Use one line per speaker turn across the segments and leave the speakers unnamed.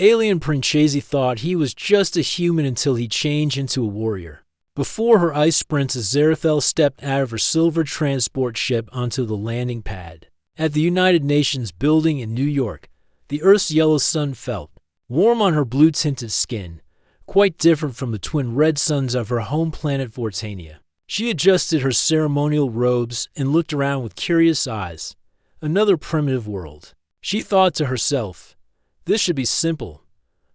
Alian Princese thought he was just a human until he changed into a warrior. Before her ice princess Zerathel stepped out of her silver transport ship onto the landing pad. At the United Nations building in New York, the Earth's yellow sun felt warm on her blue-tinted skin, quite different from the twin red suns of her home planet Vortania. She adjusted her ceremonial robes and looked around with curious eyes. Another primitive world. She thought to herself, this should be simple.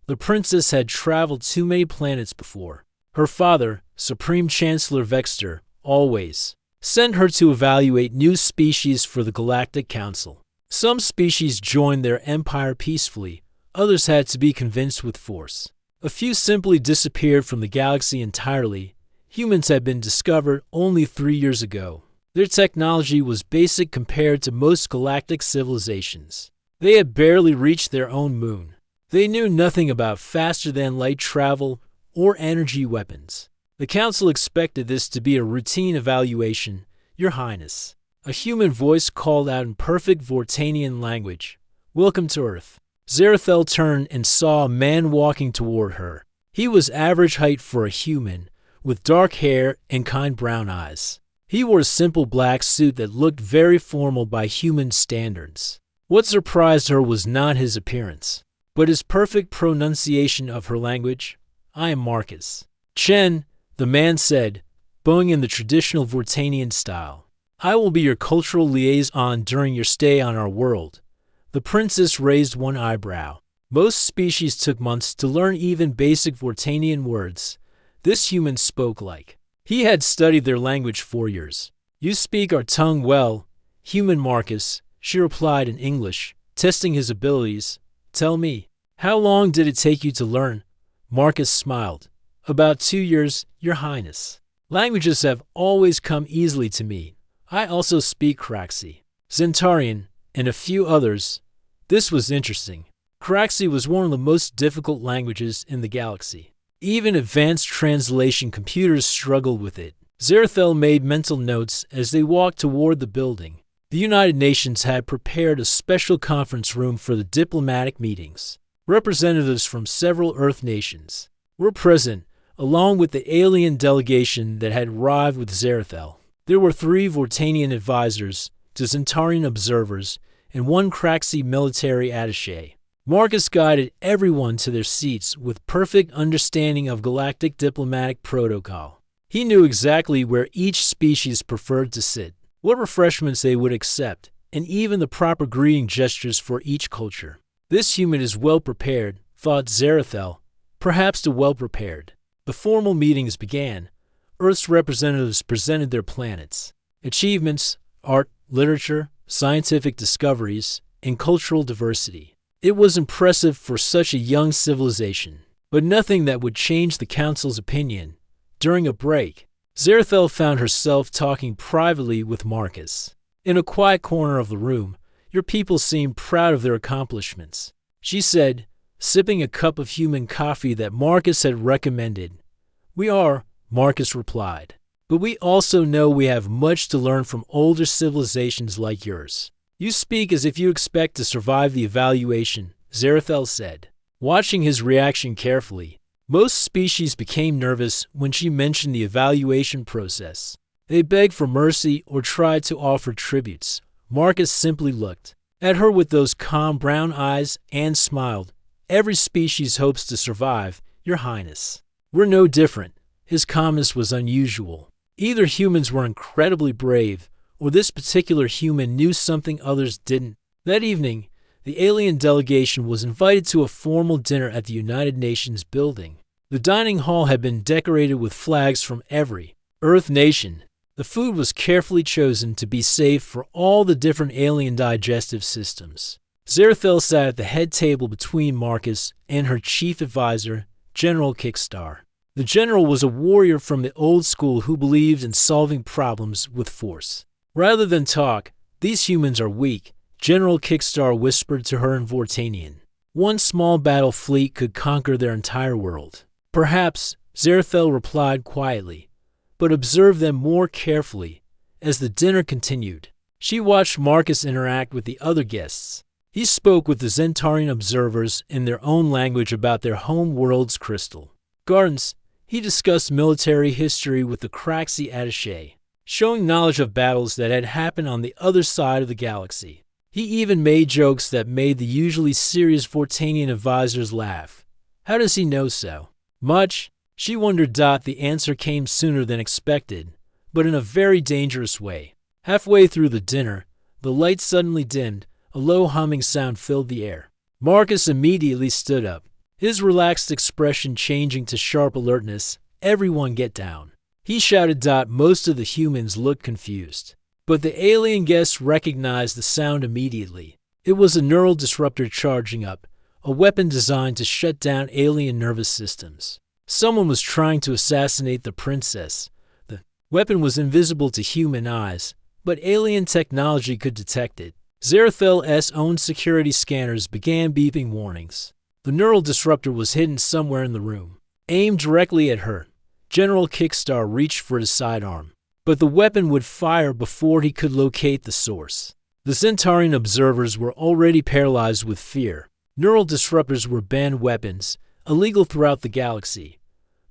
The princess had traveled too many planets before. Her father, Supreme Chancellor Vexter, always sent her to evaluate new species for the Galactic Council. Some species joined their empire peacefully, others had to be convinced with force. A few simply disappeared from the galaxy entirely. Humans had been discovered only 3 years ago. Their technology was basic compared to most galactic civilizations. They had barely reached their own moon. They knew nothing about faster-than-light travel or energy weapons. The Council expected this to be a routine evaluation, Your Highness. A human voice called out in perfect Vortanian language, "Welcome to Earth." Zerathel turned and saw a man walking toward her. He was average height for a human, with dark hair and kind brown eyes. He wore a simple black suit that looked very formal by human standards. What surprised her was not his appearance, but his perfect pronunciation of her language. "I am Marcus." "Chen," the man said, bowing in the traditional Vortanian style. "I will be your cultural liaison during your stay on our world." The princess raised one eyebrow. Most species took months to learn even basic Vortanian words. This human spoke like he had studied their language for years. "You speak our tongue well, human Marcus," she replied in English, testing his abilities. "Tell me, how long did it take you to learn?" Marcus smiled. "About 2 years, Your Highness. Languages have always come easily to me. I also speak Kraxi, Zentarian, and a few others." This was interesting. Kraxi was one of the most difficult languages in the galaxy. Even advanced translation computers struggled with it. Zerathel made mental notes as they walked toward the building. The United Nations had prepared a special conference room for the diplomatic meetings. Representatives from several Earth nations were present, along with the alien delegation that had arrived with Zerathel. There were 3 Vortanian advisors, 2 Zentarian observers, and 1 Kraxi military attaché. Marcus guided everyone to their seats with perfect understanding of galactic diplomatic protocol. He knew exactly where each species preferred to sit, what refreshments they would accept, and even the proper greeting gestures for each culture. This human is well prepared, thought Zerathel, perhaps too well prepared. The formal meetings began. Earth's representatives presented their planets, achievements, art, literature, scientific discoveries, and cultural diversity. It was impressive for such a young civilization, but nothing that would change the Council's opinion. During a break, Zerathel found herself talking privately with Marcus. In a quiet corner of the room, "Your people seem proud of their accomplishments," she said, sipping a cup of human coffee that Marcus had recommended. "We are," Marcus replied, "but we also know we have much to learn from older civilizations like yours." "You speak as if you expect to survive the evaluation," Zerathel said, watching his reaction carefully. Most species became nervous when she mentioned the evaluation process. They begged for mercy or tried to offer tributes. Marcus simply looked at her with those calm brown eyes and smiled. "Every species hopes to survive, Your Highness. We're no different." His calmness was unusual. Either humans were incredibly brave, or this particular human knew something others didn't. That evening, the alien delegation was invited to a formal dinner at the United Nations building. The dining hall had been decorated with flags from every Earth nation. The food was carefully chosen to be safe for all the different alien digestive systems. Zerathel sat at the head table between Marcus and her chief advisor, General Kickstar. The general was a warrior from the old school who believed in solving problems with force. "Rather than talk, these humans are weak," General Kickstar whispered to her in Vortanian. "One small battle fleet could conquer their entire world." "Perhaps," Zerathel replied quietly, but observed them more carefully. As the dinner continued, she watched Marcus interact with the other guests. He spoke with the Zentarian observers in their own language about their home world's crystal gardens. He discussed military history with the Craxi attaché, showing knowledge of battles that had happened on the other side of the galaxy. He even made jokes that made the usually serious Vortanian advisors laugh. How does he know so much? She wondered. The answer came sooner than expected, but in a very dangerous way. Halfway through the dinner, the lights suddenly dimmed. A low humming sound filled the air. Marcus immediately stood up, his relaxed expression changing to sharp alertness. Everyone get down, he shouted. Most of the humans looked confused, but the alien guests recognized the sound immediately. It was a neural disruptor charging up, a weapon designed to shut down alien nervous systems. Someone was trying to assassinate the princess. The weapon was invisible to human eyes, but alien technology could detect it. Zarathel's own security scanners began beeping warnings. The neural disruptor was hidden somewhere in the room. Aimed directly at her, General Kickstar reached for his sidearm, but the weapon would fire before he could locate the source. The Zentarian observers were already paralyzed with fear. Neural disruptors were banned weapons, illegal throughout the galaxy.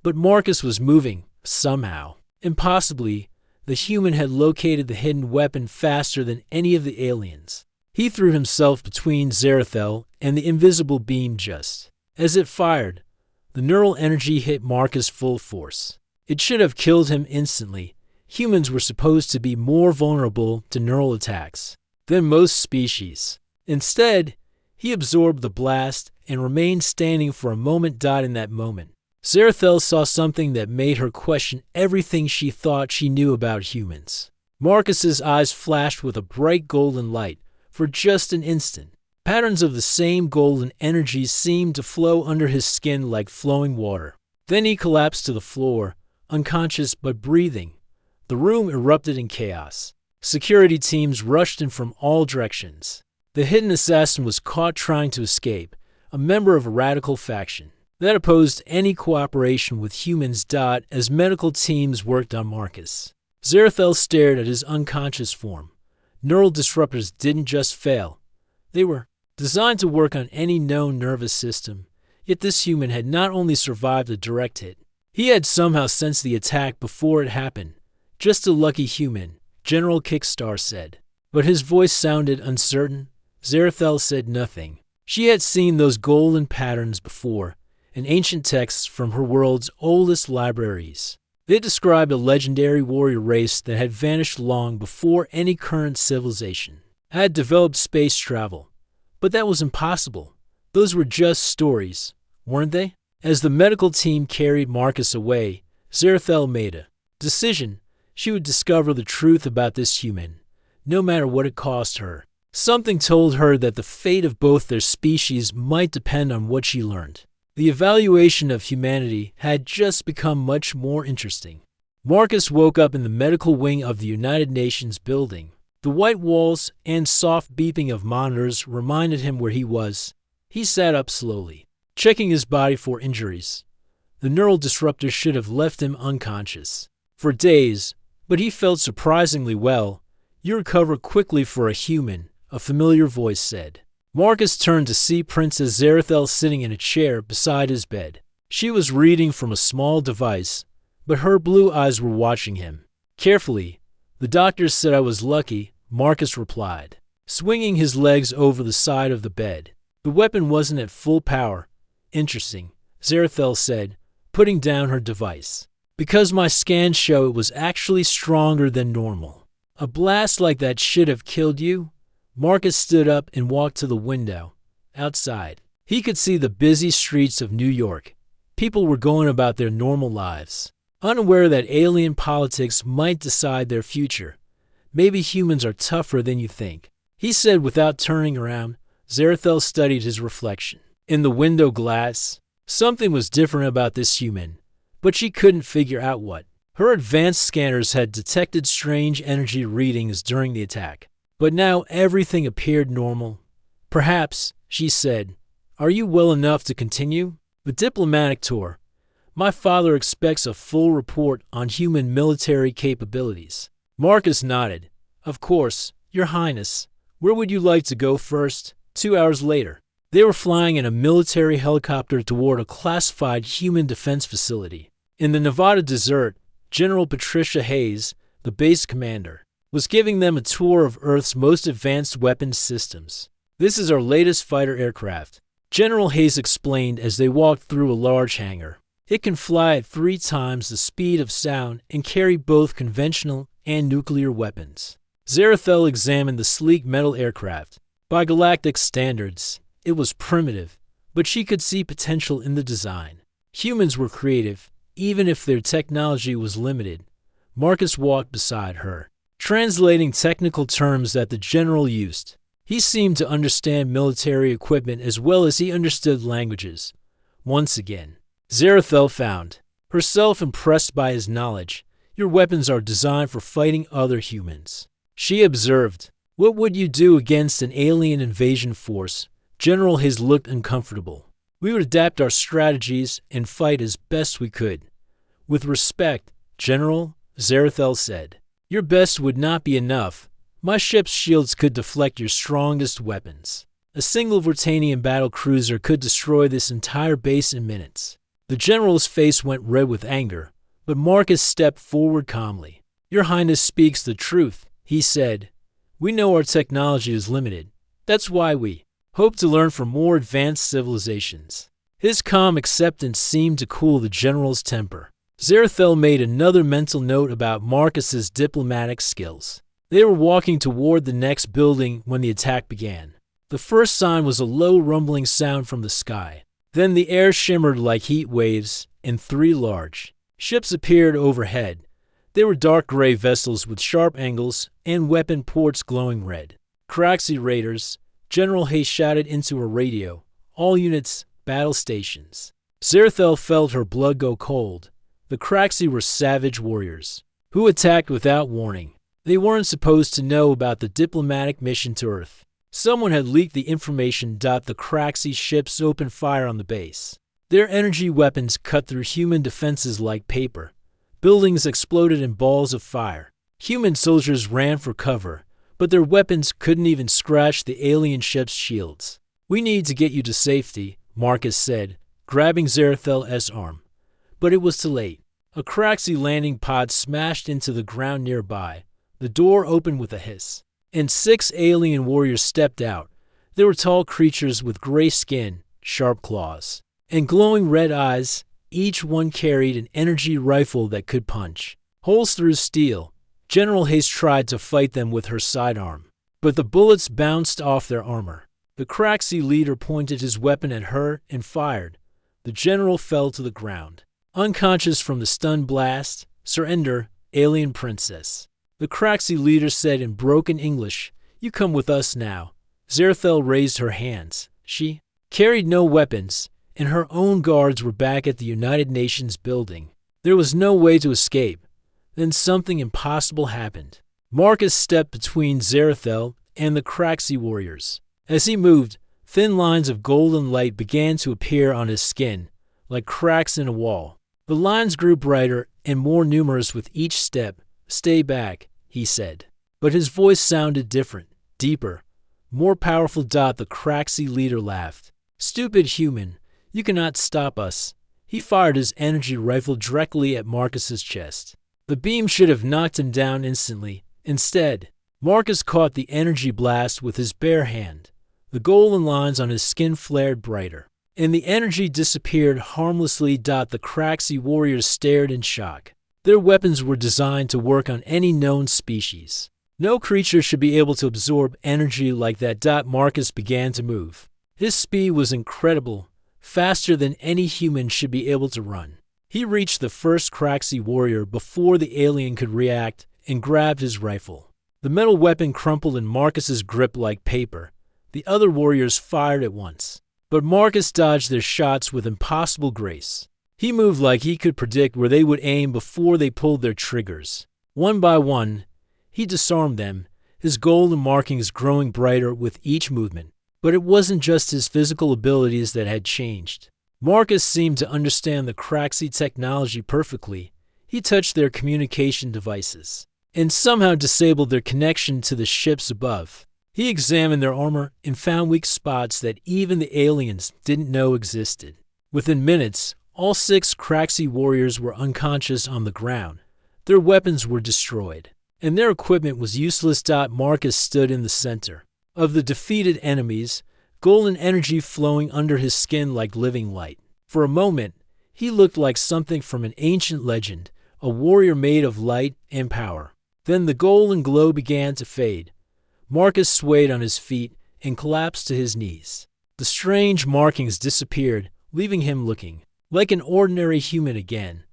But Marcus was moving, somehow. Impossibly, the human had located the hidden weapon faster than any of the aliens. He threw himself between Zarathel and the invisible beam just as it fired. The neural energy hit Marcus full force. It should have killed him instantly. Humans were supposed to be more vulnerable to neural attacks than most species. Instead, he absorbed the blast and remained standing for a moment. In that moment, Zarathel saw something that made her question everything she thought she knew about humans. Marcus's eyes flashed with a bright golden light for just an instant. Patterns of the same golden energy seemed to flow under his skin like flowing water. Then he collapsed to the floor, unconscious but breathing. The room erupted in chaos. Security teams rushed in from all directions. The hidden assassin was caught trying to escape, a member of a radical faction that opposed any cooperation with humans. As medical teams worked on Marcus, Zarathel stared at his unconscious form. Neural disruptors didn't just fail. They were designed to work on any known nervous system. Yet this human had not only survived a direct hit, he had somehow sensed the attack before it happened. Just a lucky human, General Kickstar said. But his voice sounded uncertain. Zarathel said nothing. She had seen those golden patterns before, in ancient texts from her world's oldest libraries. They described a legendary warrior race that had vanished long before any current civilization had developed space travel. But that was impossible. Those were just stories, weren't they? As the medical team carried Marcus away, Zarathel made a decision. She would discover the truth about this human, no matter what it cost her. Something told her that the fate of both their species might depend on what she learned. The evaluation of humanity had just become much more interesting. Marcus woke up in the medical wing of the United Nations building. The white walls and soft beeping of monitors reminded him where he was. He sat up slowly, checking his body for injuries. The neural disruptor should have left him unconscious for days, but he felt surprisingly well. "You recover quickly for a human," a familiar voice said. Marcus turned to see Princess Zarathel sitting in a chair beside his bed. She was reading from a small device, but her blue eyes were watching him carefully. "The doctors said I was lucky," Marcus replied, swinging his legs over the side of the bed. "The weapon wasn't at full power." "Interesting," Zarathel said, putting down her device. "Because my scans show it was actually stronger than normal. A blast like that should have killed you." Marcus stood up and walked to the window. Outside, he could see the busy streets of New York. People were going about their normal lives, unaware that alien politics might decide their future. "Maybe humans are tougher than you think," he said without turning around. Zarathel studied his reflection in the window glass. Something was different about this human, but she couldn't figure out what. Her advanced scanners had detected strange energy readings during the attack, but now everything appeared normal. "Perhaps," she said. "Are you well enough to continue the diplomatic tour? My father expects a full report on human military capabilities." Marcus nodded. "Of course, Your Highness. Where would you like to go first?" 2 hours later, they were flying in a military helicopter toward a classified human defense facility. In the Nevada desert, General Patricia Hayes, the base commander, was giving them a tour of Earth's most advanced weapons systems. "This is our latest fighter aircraft," General Hayes explained as they walked through a large hangar. "It can fly at 3 times the speed of sound and carry both conventional and nuclear weapons." Zarathel examined the sleek metal aircraft. By Galactic standards, it was primitive, but she could see potential in the design. Humans were creative, even if their technology was limited. Marcus walked beside her, translating technical terms that the general used. He seemed to understand military equipment as well as he understood languages. Once again, Zarathel found herself impressed by his knowledge. "Your weapons are designed for fighting other humans," she observed. "What would you do against an alien invasion force?" General Hayes looked uncomfortable. "We would adapt our strategies and fight as best we could." "With respect, General," Zarathel said, "your best would not be enough. My ship's shields could deflect your strongest weapons. A single Vertanian battlecruiser could destroy this entire base in minutes." The general's face went red with anger, but Marcus stepped forward calmly. "Your Highness speaks the truth," he said. "We know our technology is limited. That's why we hope to learn from more advanced civilizations." His calm acceptance seemed to cool the general's temper. Zarathel made another mental note about Marcus's diplomatic skills. They were walking toward the next building when the attack began. The first sign was a low rumbling sound from the sky. Then the air shimmered like heat waves, and 3 large ships appeared overhead. They were dark gray vessels with sharp angles and weapon ports glowing red. "Craxi Raiders," General Hayes shouted into a radio. "All units, battle stations." Zarathel felt her blood go cold. The Craxi were savage warriors who attacked without warning. They weren't supposed to know about the diplomatic mission to Earth. Someone had leaked the information. The Craxi ships opened fire on the base. Their energy weapons cut through human defenses like paper. Buildings exploded in balls of fire. Human soldiers ran for cover, but their weapons couldn't even scratch the alien ship's shields. "We need to get you to safety," Marcus said, grabbing Zarathel's arm. But it was too late. A Craxi landing pod smashed into the ground nearby. The door opened with a hiss, and 6 alien warriors stepped out. They were tall creatures with gray skin, sharp claws, and glowing red eyes. Each one carried an energy rifle that could punch holes through steel. General Hayes tried to fight them with her sidearm, but the bullets bounced off their armor. The Craxi leader pointed his weapon at her and fired. The general fell to the ground, unconscious from the stun blast. "Surrender, Alian Princess," the Craxi leader said in broken English. "You come with us now." Zarathel raised her hands. She carried no weapons, and her own guards were back at the United Nations building. There was no way to escape. Then something impossible happened. Marcus stepped between Zarathel and the Craxi warriors. As he moved, thin lines of golden light began to appear on his skin, like cracks in a wall. The lines grew brighter and more numerous with each step. "Stay back," he said. But his voice sounded different, deeper, more powerful. The Craxi leader laughed. "Stupid human, you cannot stop us." He fired his energy rifle directly at Marcus's chest. The beam should have knocked him down instantly. Instead, Marcus caught the energy blast with his bare hand. The golden lines on his skin flared brighter, and the energy disappeared harmlessly. The Craxi warriors stared in shock. Their weapons were designed to work on any known species. No creature should be able to absorb energy like that. Marcus began to move. His speed was incredible, faster than any human should be able to run. He reached the first Craxi warrior before the alien could react and grabbed his rifle. The metal weapon crumpled in Marcus's grip like paper. The other warriors fired at once, but Marcus dodged their shots with impossible grace. He moved like he could predict where they would aim before they pulled their triggers. One by one, he disarmed them, his golden markings growing brighter with each movement. But it wasn't just his physical abilities that had changed. Marcus seemed to understand the Craxi technology perfectly. He touched their communication devices and somehow disabled their connection to the ships above. He examined their armor and found weak spots that even the aliens didn't know existed. Within minutes, all 6 Craxi warriors were unconscious on the ground. Their weapons were destroyed, and their equipment was useless. Marcus stood in the center of the defeated enemies, golden energy flowing under his skin like living light. For a moment, he looked like something from an ancient legend, a warrior made of light and power. Then the golden glow began to fade. Marcus swayed on his feet and collapsed to his knees. The strange markings disappeared, leaving him looking like an ordinary human again.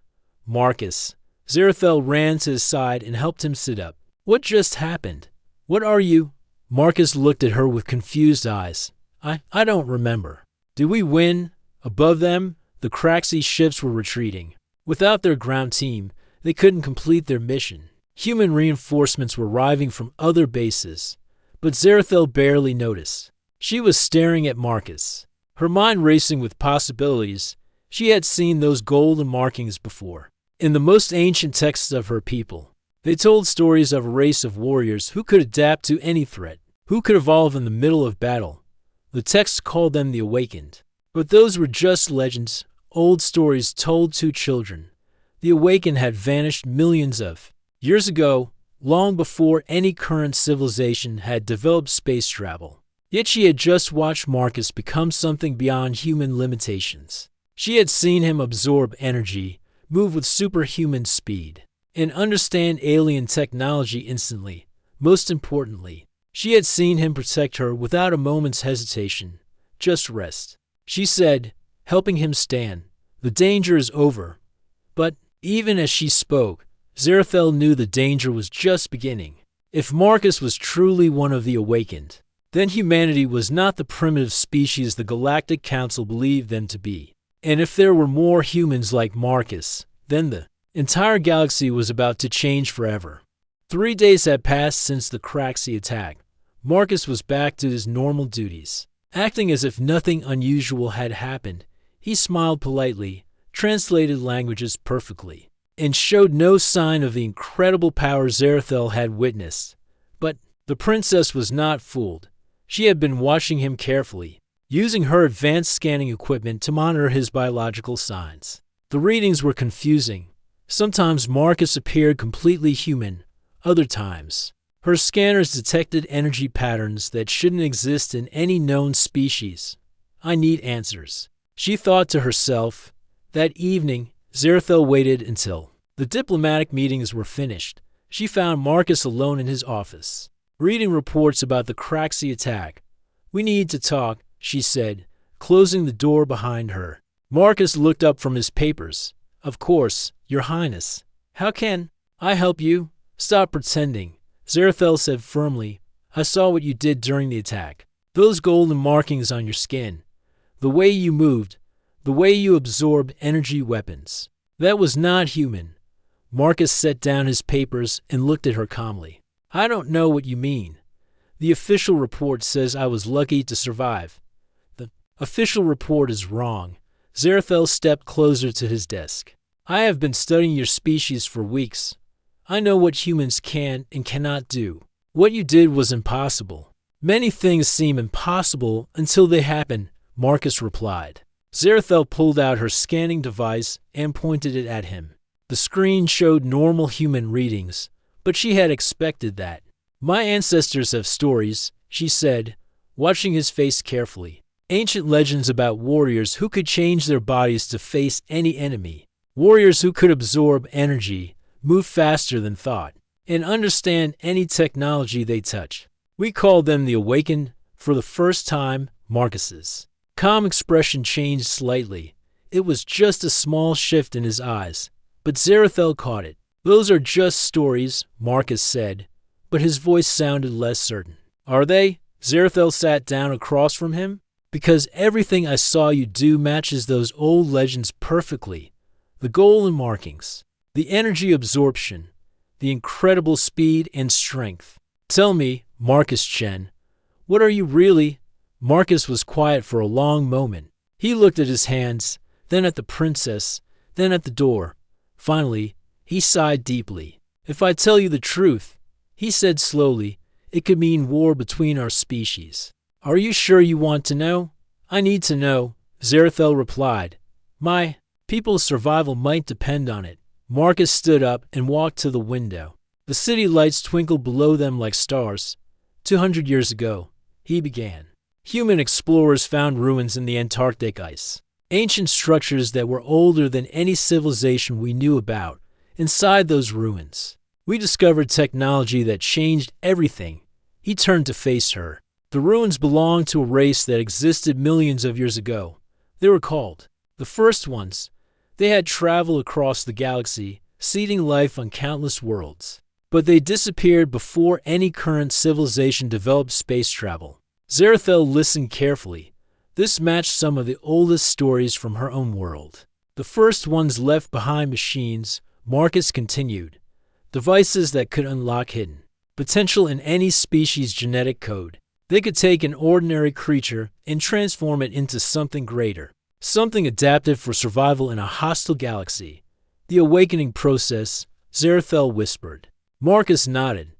Marcus. Zerathel ran to his side and helped him sit up. What just happened? What are you? Marcus looked at her with confused eyes. I don't remember. Did we win? Above them, the Craxi ships were retreating. Without their ground team, they couldn't complete their mission. Human reinforcements were arriving from other bases, but Zerathel barely noticed. She was staring at Marcus, her mind racing with possibilities. She had seen those golden markings before, in the most ancient texts of her people. They told stories of a race of warriors who could adapt to any threat, who could evolve in the middle of battle. The texts called them the Awakened. But those were just legends, old stories told to children. The Awakened had vanished millions of years ago, long before any current civilization had developed space travel. Yet she had just watched Marcus become something beyond human limitations. She had seen him absorb energy, move with superhuman speed, and understand alien technology instantly. Most importantly, she had seen him protect her without a moment's hesitation. Just rest, she said, helping him stand. The danger is over. But even as she spoke, Zerathel knew the danger was just beginning. If Marcus was truly one of the Awakened, then humanity was not the primitive species the Galactic Council believed them to be. And if there were more humans like Marcus, then the entire galaxy was about to change forever. 3 days had passed since the Craxi attack. Marcus was back to his normal duties. Acting as if nothing unusual had happened, he smiled politely, translated languages perfectly, and showed no sign of the incredible power Zerathel had witnessed. But the princess was not fooled. She had been watching him carefully, using her advanced scanning equipment to monitor his biological signs. The readings were confusing. Sometimes Marcus appeared completely human. Other times, her scanners detected energy patterns that shouldn't exist in any known species. I need answers, she thought to herself. That evening, Zerathel waited until the diplomatic meetings were finished. She found Marcus alone in his office, reading reports about the Craxi attack. We need to talk, she said, closing the door behind her. Marcus looked up from his papers. Of course, Your Highness. How can I help you? Stop pretending, Zerathel said firmly. I saw what you did during the attack. Those golden markings on your skin. The way you moved. The way you absorbed energy weapons. That was not human. Marcus set down his papers and looked at her calmly. I don't know what you mean. The official report says I was lucky to survive. The official report is wrong. Zerathel stepped closer to his desk. I have been studying your species for weeks. I know what humans can and cannot do. What you did was impossible. Many things seem impossible until they happen, Marcus replied. Zerathel pulled out her scanning device and pointed it at him. The screen showed normal human readings, but she had expected that. My ancestors have stories, she said, watching his face carefully. Ancient legends about warriors who could change their bodies to face any enemy. Warriors who could absorb energy, move faster than thought, and understand any technology they touch. We call them the Awakened. For the first time, Marcus's calm expression changed slightly. It was just a small shift in his eyes, but Zerathel caught it. Those are just stories, Marcus said, but his voice sounded less certain. Are they? Zerathel sat down across from him. Because everything I saw you do matches those old legends perfectly. The golden markings, the energy absorption, the incredible speed and strength. Tell me, Marcus Chen, what are you really? Marcus was quiet for a long moment. He looked at his hands, then at the princess, then at the door. Finally, he sighed deeply. If I tell you the truth, he said slowly, it could mean war between our species. Are you sure you want to know? I need to know, Zerathel replied. My people's survival might depend on it. Marcus stood up and walked to the window. The city lights twinkled below them like stars. 200 years ago, he began. Human explorers found ruins in the Antarctic ice. Ancient structures that were older than any civilization we knew about. Inside those ruins, we discovered technology that changed everything. He turned to face her. The ruins belonged to a race that existed millions of years ago. They were called the First Ones. They had traveled across the galaxy, seeding life on countless worlds. But they disappeared before any current civilization developed space travel. Zerathel listened carefully. This matched some of the oldest stories from her own world. The First Ones left behind machines, Marcus continued. Devices that could unlock hidden potential in any species' genetic code. They could take an ordinary creature and transform it into something greater, something adapted for survival in a hostile galaxy. The awakening process, Zerathel whispered. Marcus nodded.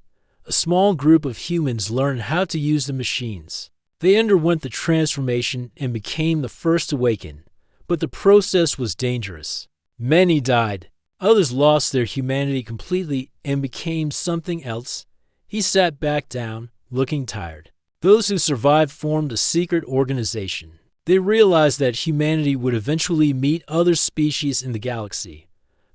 A small group of humans learned how to use the machines. They underwent the transformation and became the first awakened, but the process was dangerous. Many died. Others lost their humanity completely and became something else. He sat back down, looking tired. Those who survived formed a secret organization. They realized that humanity would eventually meet other species in the galaxy.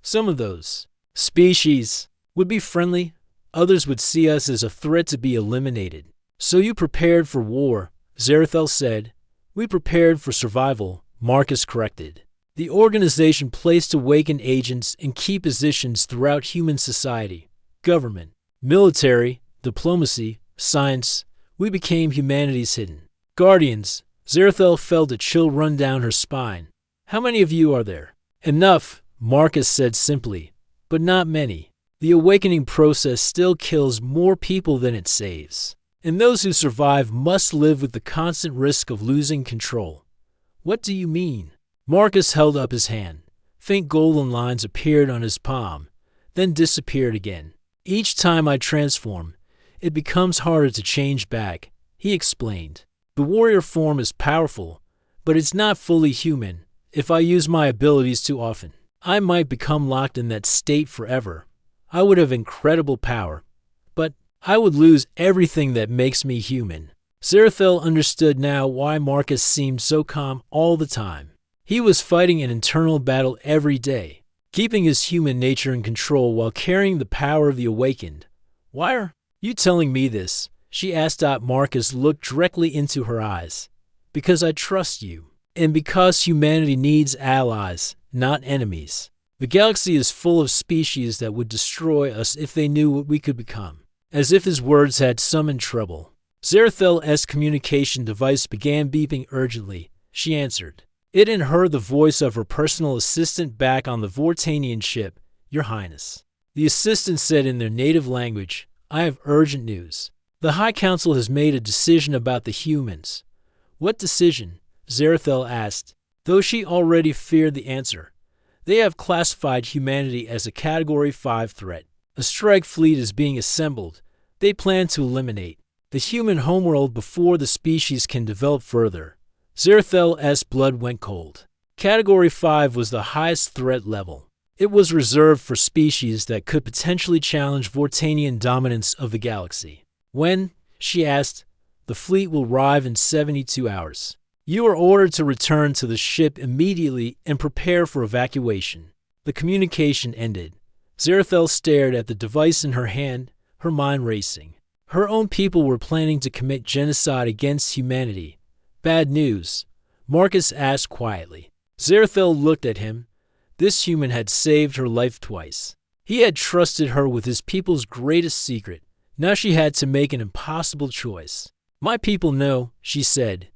Some of those species would be friendly, others would see us as a threat to be eliminated. So you prepared for war, Zerathel said. We prepared for survival, Marcus corrected. The organization placed awakened agents in key positions throughout human society, government, military, diplomacy, science. We became humanity's hidden guardians. Zerathel felt a chill run down her spine. How many of you are there? Enough, Marcus said simply, but not many. The awakening process still kills more people than it saves. And those who survive must live with the constant risk of losing control. What do you mean? Marcus held up his hand. Faint golden lines appeared on his palm, then disappeared again. Each time I transform, it becomes harder to change back, he explained. The warrior form is powerful, but it's not fully human. If I use my abilities too often, I might become locked in that state forever. I would have incredible power, but I would lose everything that makes me human. Zerathel understood now why Marcus seemed so calm all the time. He was fighting an internal battle every day, keeping his human nature in control while carrying the power of the awakened. Why are you telling me this? She asked. Marcus looked directly into her eyes. Because I trust you, and because humanity needs allies, not enemies. The galaxy is full of species that would destroy us if they knew what we could become. As if his words had summoned trouble, Zerathel's communication device began beeping urgently. She answered. It and her the voice of her personal assistant back on the Vortanian ship. Your Highness. The assistant said in their native language, I have urgent news. The High Council has made a decision about the humans. What decision? Zerathel asked, though she already feared the answer. They have classified humanity as a Category 5 threat. A strike fleet is being assembled. They plan to eliminate the human homeworld before the species can develop further. Zerathel's blood went cold. Category 5 was the highest threat level. It was reserved for species that could potentially challenge Vortanian dominance of the galaxy. When? She asked. The fleet will arrive in 72 hours. You are ordered to return to the ship immediately and prepare for evacuation. The communication ended. Zerathel stared at the device in her hand, her mind racing. Her own people were planning to commit genocide against humanity. Bad news? Marcus asked quietly. Zerathel looked at him. This human had saved her life twice. He had trusted her with his people's greatest secret. Now she had to make an impossible choice. My people know, she said.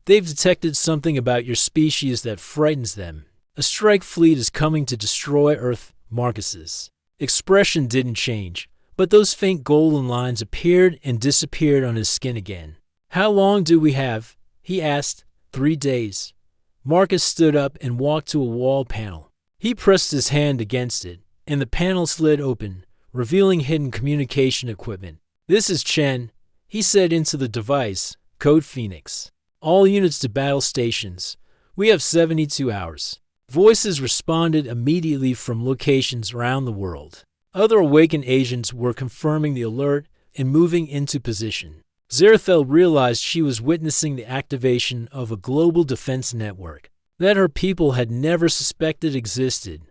They've detected something about your species that frightens them. A strike fleet is coming to destroy Earth. Marcus's expression didn't change, but those faint golden lines appeared and disappeared on his skin again. How long do we have? He asked. 3 days. Marcus stood up and walked to a wall panel. He pressed his hand against it, and the panel slid open, revealing hidden communication equipment. This is Chen. He said into the device, Code Phoenix. All units to battle stations. We have 72 hours. Voices responded immediately from locations around the world. Other awakened agents were confirming the alert and moving into position. Zerathel realized she was witnessing the activation of a global defense network that her people had never suspected existed.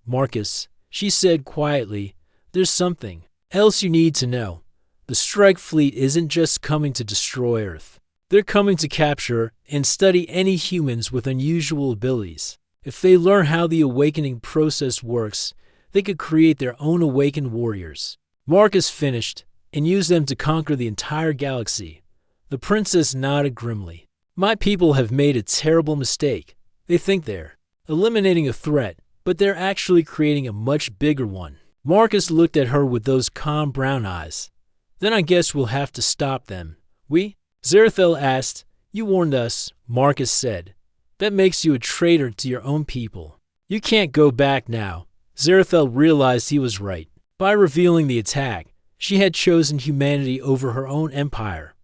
Marcus, she said quietly, there's something else you need to know. The strike fleet isn't just coming to destroy Earth. They're coming to capture and study any humans with unusual abilities. If they learn how the awakening process works, they could create their own awakened warriors. Marcus finished and use them to conquer the entire galaxy. The princess nodded grimly. My people have made a terrible mistake. They think they're eliminating a threat, but they're actually creating a much bigger one. Marcus looked at her with those calm brown eyes. Then I guess we'll have to stop them. We? Zerathel asked. You warned us, Marcus said. That makes you a traitor to your own people. You can't go back now. Zerathel realized he was right. By revealing the attack, she had chosen humanity over her own empire.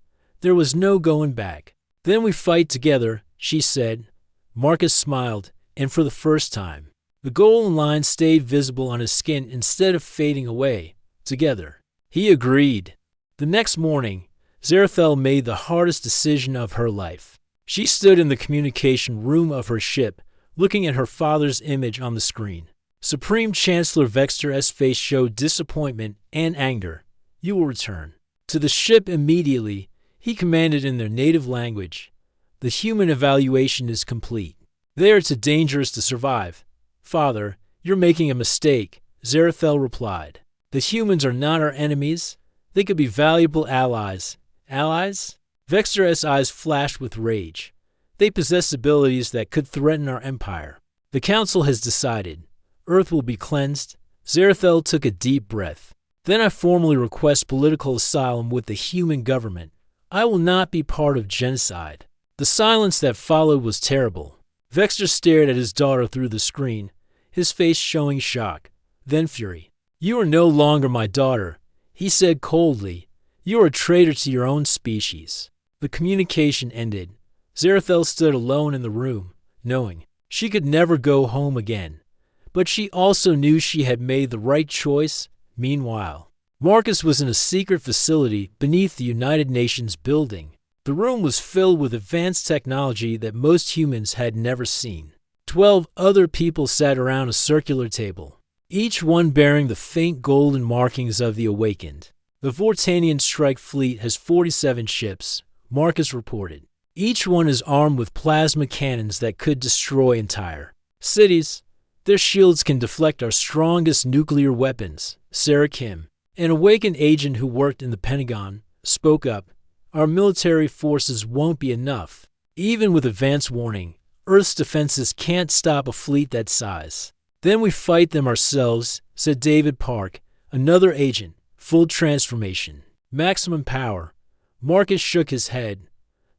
There was no going back. Then we fight together, she said. Marcus smiled, and for the first time, the golden line stayed visible on his skin instead of fading away. Together. He agreed. The next morning, Zerathel made the hardest decision of her life. She stood in the communication room of her ship, looking at her father's image on the screen. Supreme Chancellor Vexter face showed disappointment and anger. You will return to the ship immediately, he commanded in their native language. The human evaluation is complete. They are too dangerous to survive. Father, you're making a mistake, Zerathel replied. The humans are not our enemies. They could be valuable allies. Allies? Vexter's eyes flashed with rage. They possess abilities that could threaten our empire. The council has decided. Earth will be cleansed. Zerathel took a deep breath. Then I formally request political asylum with the human government. I will not be part of genocide. The silence that followed was terrible. Vexter stared at his daughter through the screen, his face showing shock, then fury. You are no longer my daughter, he said coldly. You are a traitor to your own species. The communication ended. Zerathel stood alone in the room, knowing she could never go home again. But she also knew she had made the right choice. Meanwhile, Marcus was in a secret facility beneath the United Nations building. The room was filled with advanced technology that most humans had never seen. 12 other people sat around a circular table, each one bearing the faint golden markings of the awakened. The Vortanian strike fleet has 47 ships, Marcus reported. Each one is armed with plasma cannons that could destroy entire cities. Their shields can deflect our strongest nuclear weapons. Sarah Kim, an awakened agent who worked in the Pentagon, spoke up. Our military forces won't be enough. Even with advance warning, Earth's defenses can't stop a fleet that size. Then we fight them ourselves, said David Park, another agent. Full transformation. Maximum power. Marcus shook his head.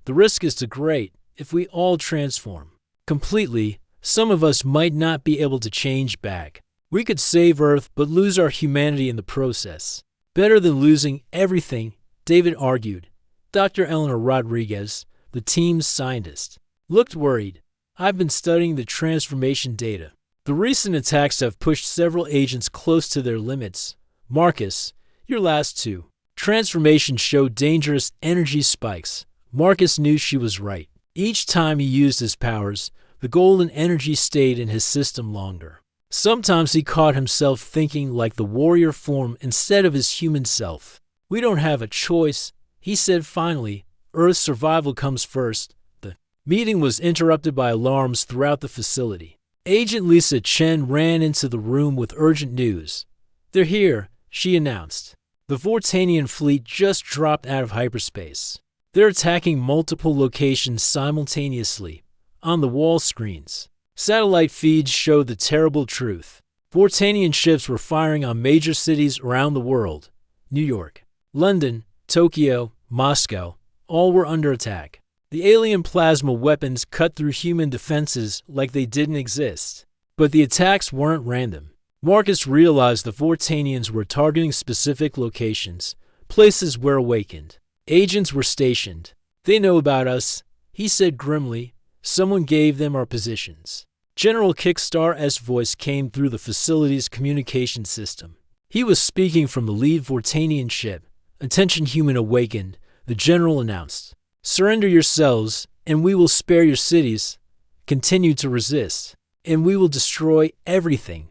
The risk is too great if we all transform completely. Some of us might not be able to change back. We could save Earth but lose our humanity in the process. Better than losing everything, David argued. Dr. Eleanor Rodriguez, the team's scientist, looked worried. I've been studying the transformation data. The recent attacks have pushed several agents close to their limits. Marcus, your last two. Transformation showed dangerous energy spikes. Marcus knew she was right. Each time he used his powers, the golden energy stayed in his system longer. Sometimes he caught himself thinking like the warrior form instead of his human self. We don't have a choice, he said finally. Earth's survival comes first. The meeting was interrupted by alarms throughout the facility. Agent Lisa Chen ran into the room with urgent news. They're here, she announced. The Vortanian fleet just dropped out of hyperspace. They're attacking multiple locations simultaneously. On the wall screens, satellite feeds showed the terrible truth. Vortanian ships were firing on major cities around the world. New York, London, Tokyo, Moscow, all were under attack. The alien plasma weapons cut through human defenses like they didn't exist. But the attacks weren't random. Marcus realized the Vortanians were targeting specific locations, places where awakened Agents were stationed. They know about us, he said grimly. Someone gave them our positions. General Kickstar's voice came through the facility's communication system. He was speaking from the lead Vortanian ship. Attention human awakened, the general announced. Surrender yourselves, and we will spare your cities. Continue to resist, and we will destroy everything.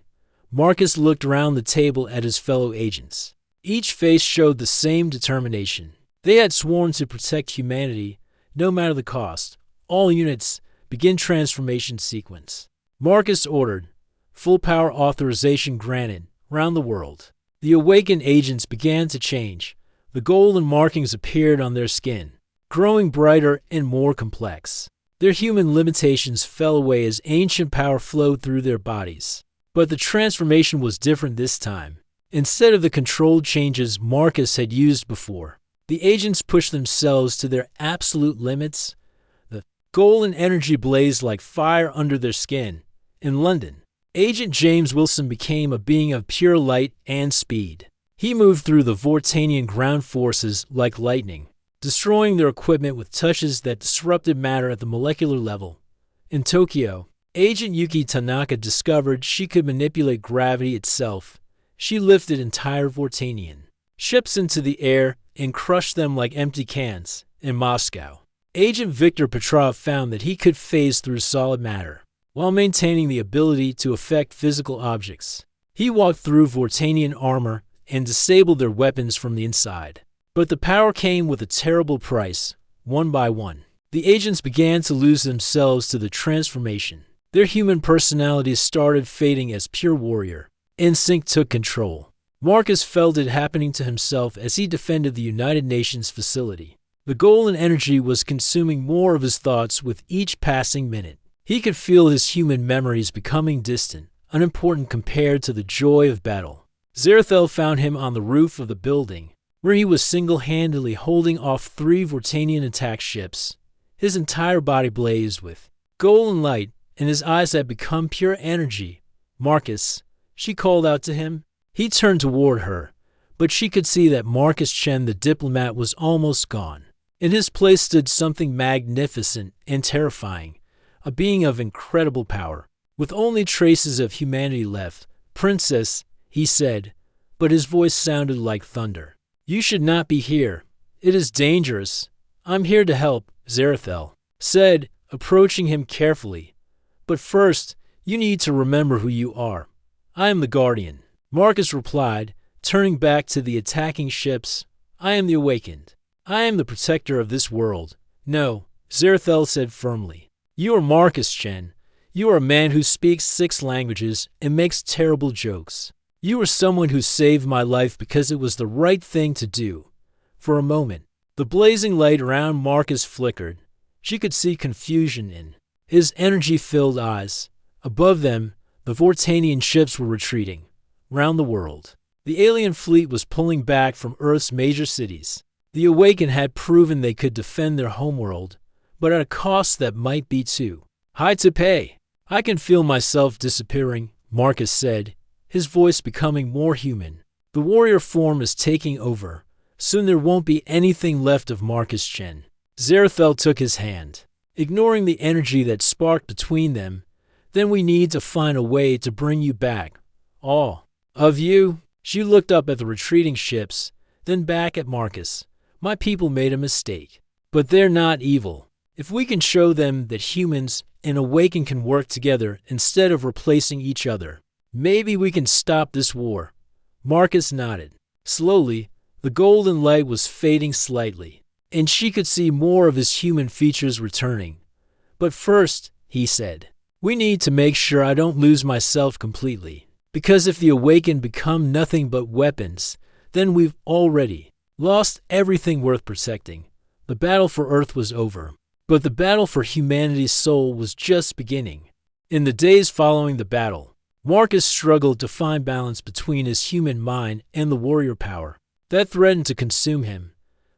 Marcus looked around the table at his fellow agents. Each face showed the same determination. They had sworn to protect humanity, no matter the cost. All units, begin transformation sequence. Marcus ordered. Full power authorization granted, round the world. The awakened agents began to change. The golden markings appeared on their skin, growing brighter and more complex. Their human limitations fell away as ancient power flowed through their bodies. But the transformation was different this time. Instead of the controlled changes Marcus had used before, the agents pushed themselves to their absolute limits. The golden energy blazed like fire under their skin. In London, Agent James Wilson became a being of pure light and speed. He moved through the Vortanian ground forces like lightning, destroying their equipment with touches that disrupted matter at the molecular level. In Tokyo, Agent Yuki Tanaka discovered she could manipulate gravity itself. She lifted entire Vortanian ships into the air and crushed them like empty cans. In Moscow, Agent Viktor Petrov found that he could phase through solid matter while maintaining the ability to affect physical objects. He walked through Vortanian armor and disabled their weapons from the inside. But the power came with a terrible price. One by one, the agents began to lose themselves to the transformation. Their human personalities started fading as pure warrior. Instinct took control. Marcus felt it happening to himself as he defended the United Nations facility. The golden energy was consuming more of his thoughts with each passing minute. He could feel his human memories becoming distant, unimportant compared to the joy of battle. Zerathel found him on the roof of the building, where he was single-handedly holding off 3 Vortanian attack ships. His entire body blazed with golden light, and his eyes had become pure energy. Marcus, she called out to him. He turned toward her, but she could see that Marcus Chen, the diplomat, was almost gone. In his place stood something magnificent and terrifying, a being of incredible power, with only traces of humanity left. Princess, he said, but his voice sounded like thunder. You should not be here. It is dangerous. I'm here to help, Zerathel said, approaching him carefully. But first, you need to remember who you are. I am the Guardian. Marcus replied, turning back to the attacking ships. I am the Awakened. I am the protector of this world. No, Zerathel said firmly. You are Marcus Chen. You are a man who speaks 6 languages and makes terrible jokes. You are someone who saved my life because it was the right thing to do. For a moment, the blazing light around Marcus flickered. She could see confusion in his energy-filled eyes. Above them, the Vortanian ships were retreating. Round the world, the alien fleet was pulling back from Earth's major cities. The Awakened had proven they could defend their homeworld, but at a cost that might be too high to pay. I can feel myself disappearing, Marcus said, his voice becoming more human. The warrior form is taking over. Soon there won't be anything left of Marcus Chen. Zerathel took his hand, ignoring the energy that sparked between them. Then we need to find a way to bring you back. All of you. She looked up at the retreating ships, then back at Marcus. My people made a mistake, but they're not evil. If we can show them that humans and Awakened can work together instead of replacing each other, maybe we can stop this war. Marcus nodded. Slowly, the golden light was fading slightly, and she could see more of his human features returning. But first, he said, we need to make sure I don't lose myself completely, because if the Awakened become nothing but weapons, then we've already lost everything worth protecting. The battle for Earth was over, but the battle for humanity's soul was just beginning. In the days following the battle, Marcus struggled to find balance between his human mind and the warrior power that threatened to consume him.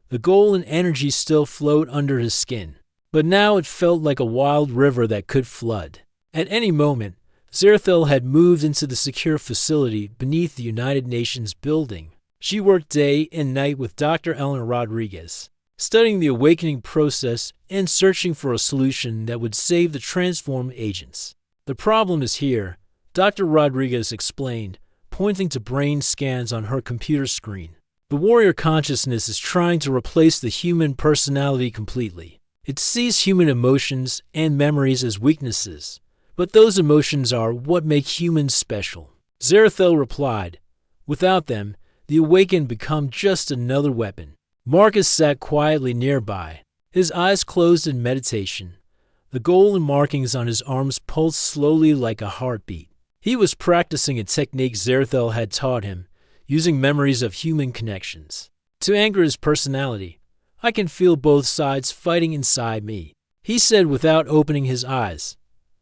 The golden energy still flowed under his skin, but now it felt like a wild river that could flood. At any moment, Zerathel had moved into the secure facility beneath the United Nations building. She worked day and night with Dr. Eleanor Rodriguez, studying the awakening process and searching for a solution that would save the transformed agents. The problem is here, Dr. Rodriguez explained, pointing to brain scans on her computer screen. The warrior consciousness is trying to replace the human personality completely. It sees human emotions and memories as weaknesses, but those emotions are what make humans special. Zerathel replied, "Without them, the awakened become just another weapon." Marcus sat quietly nearby, his eyes closed in meditation. The golden markings on his arms pulsed slowly like a heartbeat. He was practicing a technique Zerathel had taught him, using memories of human connections. To anchor his personality, "I can feel both sides fighting inside me," he said without opening his eyes.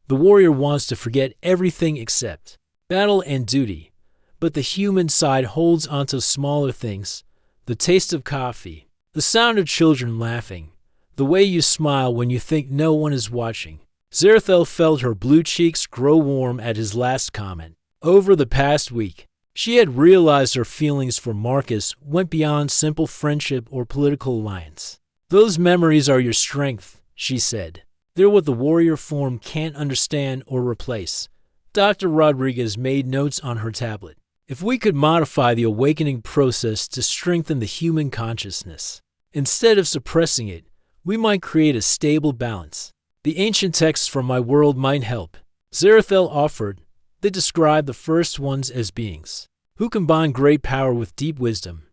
The warrior wants to forget everything except battle and duty, but the human side holds onto smaller things, the taste of coffee, the sound of children laughing, the way you smile when you think no one is watching. Zerathel felt her blue cheeks grow warm at his last comment. Over the past week, she had realized her feelings for Marcus went beyond simple friendship or political alliance. "Those memories are your strength," she said. "They're what the warrior form can't understand or replace." Dr. Rodriguez made notes on her tablet. "If we could modify the awakening process to strengthen the human consciousness, instead of suppressing it, we might create a stable balance. The ancient texts from my world might help," Zerathel offered. They described the first ones as beings who combine great power with deep wisdom.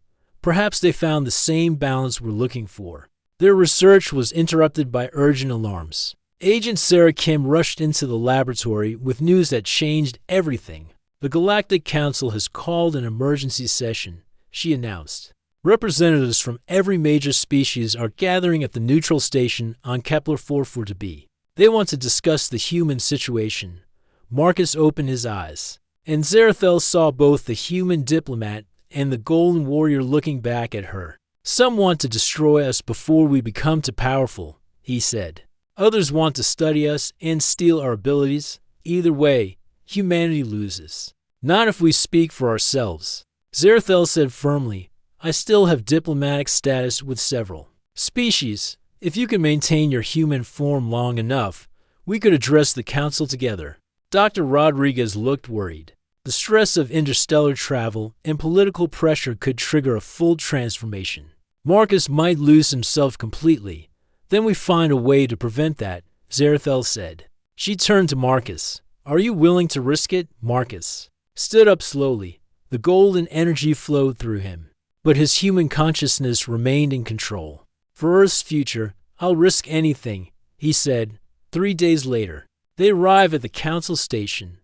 Perhaps they found the same balance we're looking for. Their research was interrupted by urgent alarms. Agent Sarah Kim rushed into the laboratory with news that changed everything. "The Galactic Council has called an emergency session," she announced. "Representatives from every major species are gathering at the neutral station on Kepler 442b. They want to discuss the human situation." Marcus opened his eyes, and Zerathel saw both the human diplomat and the golden warrior looking back at her. "Some want to destroy us before we become too powerful," he said. "Others want to study us and steal our abilities. Either way, humanity loses. Not if we speak for ourselves." Zerathel said firmly, "I still have diplomatic status with several species. If you can maintain your human form long enough, we could address the council together." Dr. Rodriguez looked worried. The stress of interstellar travel and political pressure could trigger a full transformation. Marcus might lose himself completely. "Then we find a way to prevent that," Zerathel said. She turned to Marcus. "Are you willing to risk it?" Marcus stood up slowly. The golden energy flowed through him, but his human consciousness remained in control. "For Earth's future, I'll risk anything," he said. 3 days later, they arrived at the council station.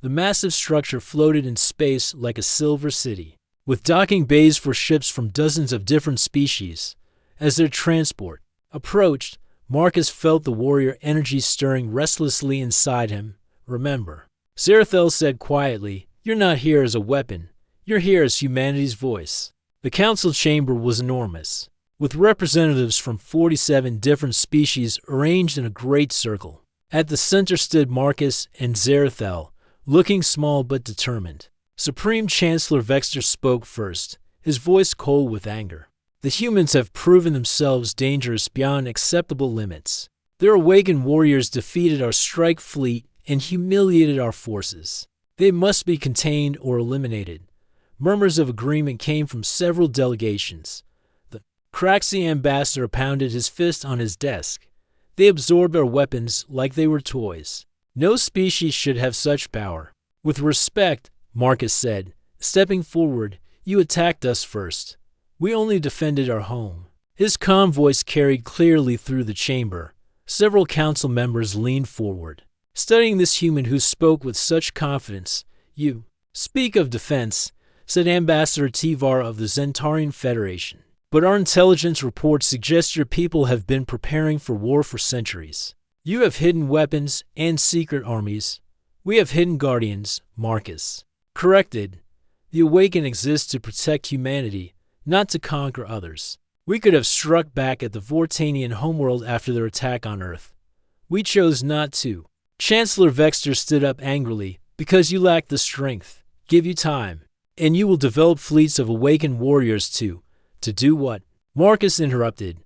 The massive structure floated in space like a silver city, with docking bays for ships from dozens of different species. As their transport approached, Marcus felt the warrior energy stirring restlessly inside him. "Remember," Zerathel said quietly, "you're not here as a weapon. You're here as humanity's voice." The council chamber was enormous, with representatives from 47 different species arranged in a great circle. At the center stood Marcus and Zerathel, looking small but determined. Supreme Chancellor Vexter spoke first, his voice cold with anger. "The humans have proven themselves dangerous beyond acceptable limits. Their awakened warriors defeated our strike fleet and humiliated our forces. They must be contained or eliminated." Murmurs of agreement came from several delegations. The Craxi ambassador pounded his fist on his desk. "They absorbed our weapons like they were toys. No species should have such power." "With respect," Marcus said, stepping forward, "you attacked us first. We only defended our home." His calm voice carried clearly through the chamber. Several council members leaned forward, studying this human who spoke with such confidence. "You speak of defense," said Ambassador Tivar of the Zentarian Federation. "But our intelligence reports suggest your people have been preparing for war for centuries. You have hidden weapons and secret armies. We have hidden guardians," Marcus corrected. "The Awakened exists to protect humanity, not to conquer others. We could have struck back at the Vortanian homeworld after their attack on Earth. We chose not to." Chancellor Vexter stood up angrily. "Because you lack the strength. Give you time, and you will develop fleets of awakened warriors to do what?" Marcus interrupted.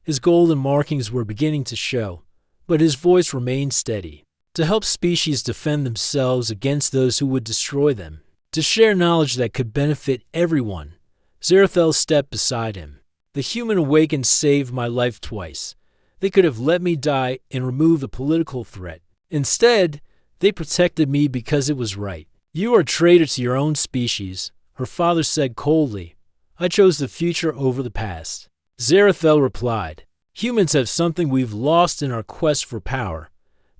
His golden markings were beginning to show, but his voice remained steady. To help species defend themselves against those who would destroy them, to share knowledge that could benefit everyone, Zerathel stepped beside him. The human awakened saved my life twice. They could have let me die and removed the political threat. Instead, they protected me because it was right. You are a traitor to your own species, her father said coldly. I chose the future over the past. Zerathel replied, humans have something we've lost in our quest for power,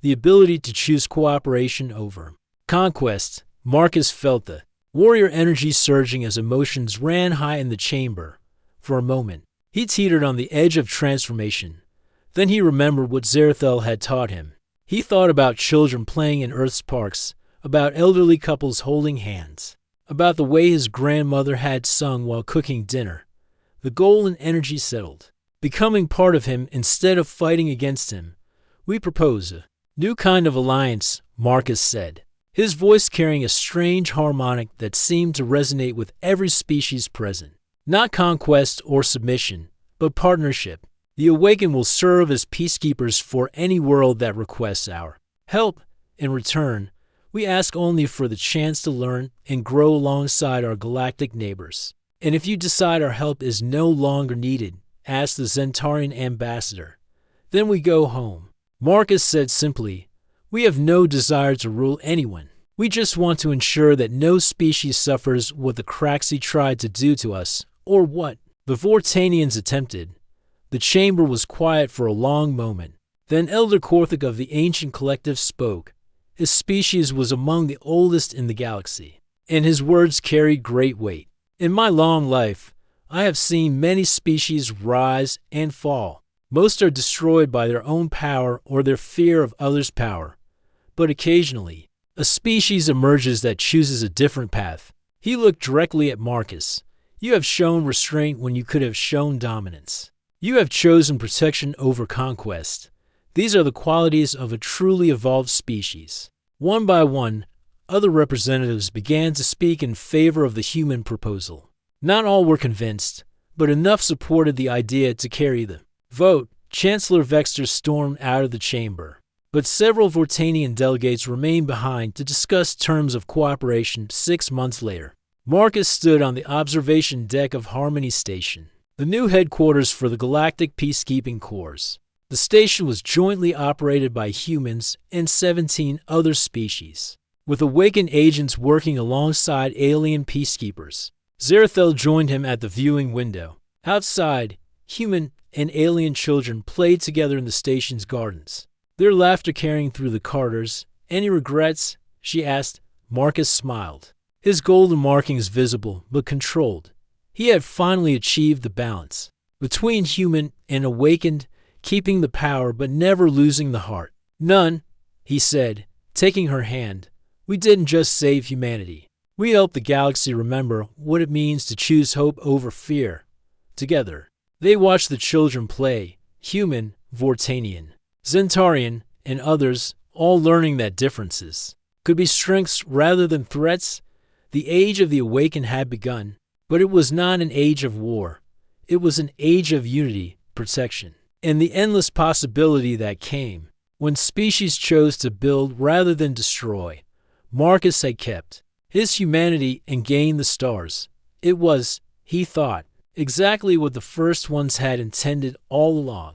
the ability to choose cooperation over conquest. Marcus felt the warrior energy surging as emotions ran high in the chamber. For a moment, he teetered on the edge of transformation. Then he remembered what Zerathel had taught him. He thought about children playing in Earth's parks, about elderly couples holding hands, about the way his grandmother had sung while cooking dinner. The golden energy settled, becoming part of him instead of fighting against him. We propose a new kind of alliance, Marcus said, his voice carrying a strange harmonic that seemed to resonate with every species present. Not conquest or submission, but partnership. The Awakened will serve as peacekeepers for any world that requests our help. In return, we ask only for the chance to learn and grow alongside our galactic neighbors. And if you decide our help is no longer needed, asked the Zentarian ambassador, then we go home. Marcus said simply, we have no desire to rule anyone. We just want to ensure that no species suffers what the Craxi tried to do to us, or what the Vortanians attempted. The chamber was quiet for a long moment. Then Elder Korthik of the Ancient Collective spoke. His species was among the oldest in the galaxy, and his words carried great weight. In my long life, I have seen many species rise and fall. Most are destroyed by their own power or their fear of others' power. But occasionally, a species emerges that chooses a different path. He looked directly at Marcus. You have shown restraint when you could have shown dominance. You have chosen protection over conquest. These are the qualities of a truly evolved species. One by one, other representatives began to speak in favor of the human proposal. Not all were convinced, but enough supported the idea to carry the vote. Chancellor Vexter stormed out of the chamber, but several Vortanian delegates remained behind to discuss terms of cooperation 6 months later. Marcus stood on the observation deck of Harmony Station, the new headquarters for the Galactic Peacekeeping Corps. The station was jointly operated by humans and 17 other species, with awakened agents working alongside alien peacekeepers. Zerathel joined him at the viewing window. Outside, human and alien children played together in the station's gardens, their laughter carrying through the corridors. Any regrets? She asked. Marcus smiled, his golden markings visible but controlled. He had finally achieved the balance between human and awakened, keeping the power but never losing the heart. None, he said, taking her hand. We didn't just save humanity. We helped the galaxy remember what it means to choose hope over fear. Together, they watched the children play, human, Vortanian, Zentarian, and others, all learning that differences could be strengths rather than threats. The age of the awakened had begun, but it was not an age of war. It was an age of unity, protection, and the endless possibility that came when species chose to build rather than destroy. Marcus had kept his humanity and gained the stars. It was, he thought, exactly what the first ones had intended all along.